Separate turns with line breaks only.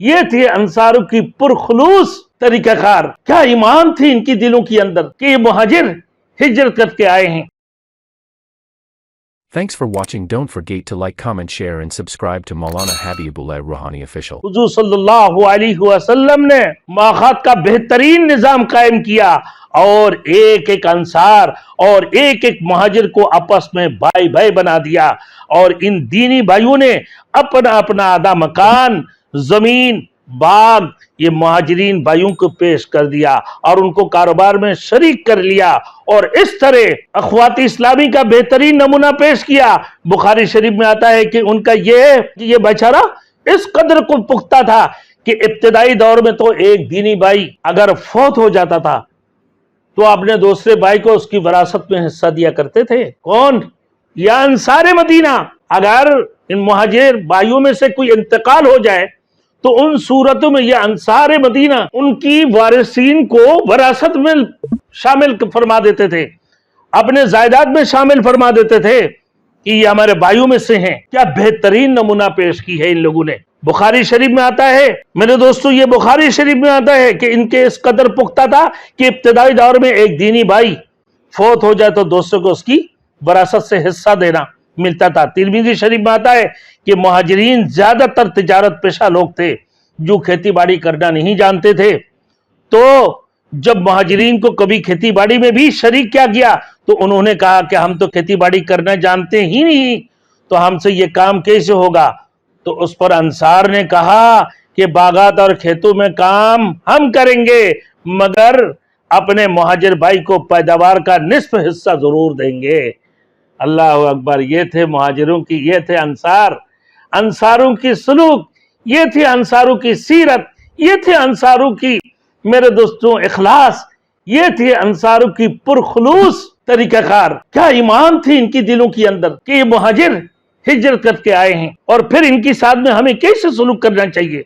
یہ تھی انصاروں کی پرخلوص طریقہ کار. کیا ایمان تھی ان کی دلوں کے اندر کہ یہ مہاجر ہجرت کر کے آئے ہیں.
Thanks for watching. Don't forget to like, comment, share and subscribe to Maulana Habibullah Rohani official.
حضور صلی اللہ علیہ وسلم نے مواقعات کا بہترین نظام قائم کیا اور ایک ایک انصار اور ایک ایک مہاجر کو آپس میں بھائی بھائی بنا دیا، اور ان دینی بھائیوں نے اپنا اپنا آدھا مکان، زمین، باغ یہ مہاجرین بھائیوں کو پیش کر دیا اور ان کو کاروبار میں شریک کر لیا، اور اس طرح اخوات اسلامی کا بہترین نمونہ پیش کیا. بخاری شریف میں آتا ہے کہ ان کا یہ بیچارہ اس قدر کو پختہ تھا کہ ابتدائی دور میں تو ایک دینی بھائی اگر فوت ہو جاتا تھا تو اپنے دوسرے بھائی کو اس کی وراثت میں حصہ دیا کرتے تھے. کون؟ یا انصار مدینہ. اگر ان مہاجر بھائیوں میں سے کوئی انتقال ہو جائے تو ان صورتوں میں یہ انصار مدینہ ان کی وارثین کو وراثت میں شامل فرما دیتے تھے، اپنے جائیداد میں شامل فرما دیتے تھے کہ یہ ہمارے بھائیوں میں سے ہیں. کیا بہترین نمونہ پیش کی ہے ان لوگوں نے. بخاری شریف میں آتا ہے میرے دوستو، یہ بخاری شریف میں آتا ہے کہ ان کے اس قدر پختہ تھا کہ ابتدائی دور میں ایک دینی بھائی فوت ہو جائے تو دوسروں کو اس کی وراثت سے حصہ دینا ملتا تھا. ترمذی شریف میں آتا ہے کہ مہاجرین زیادہ تر تجارت پیشہ لوگ تھے جو کھیتی باڑی کرنا نہیں جانتے تھے. تو جب مہاجرین کو کبھی کھیتی باڑی میں بھی شریک کیا گیا تو انہوں نے کہا کہ ہم تو کھیتی باڑی کرنا جانتے ہی نہیں، تو ہم سے یہ کام کیسے ہوگا. تو اس پر انصار نے کہا کہ باغات اور کھیتوں میں کام ہم کریں گے، مگر اپنے مہاجر بھائی کو پیداوار کا نصف حصہ ضرور دیں گے. اللہ اکبر. یہ تھے مہاجروں کی، یہ تھے انصار، انصاروں کی سلوک، یہ تھی انصاروں کی سیرت، یہ تھے انصاروں کی میرے دوستوں اخلاص، یہ تھی انصاروں کی پرخلوص طریقہ کار. کیا ایمان تھی ان کی دلوں کے اندر کہ یہ مہاجر ہجرت کر کے آئے ہیں، اور پھر ان کی ساتھ میں ہمیں کیسے سلوک کرنا چاہیے.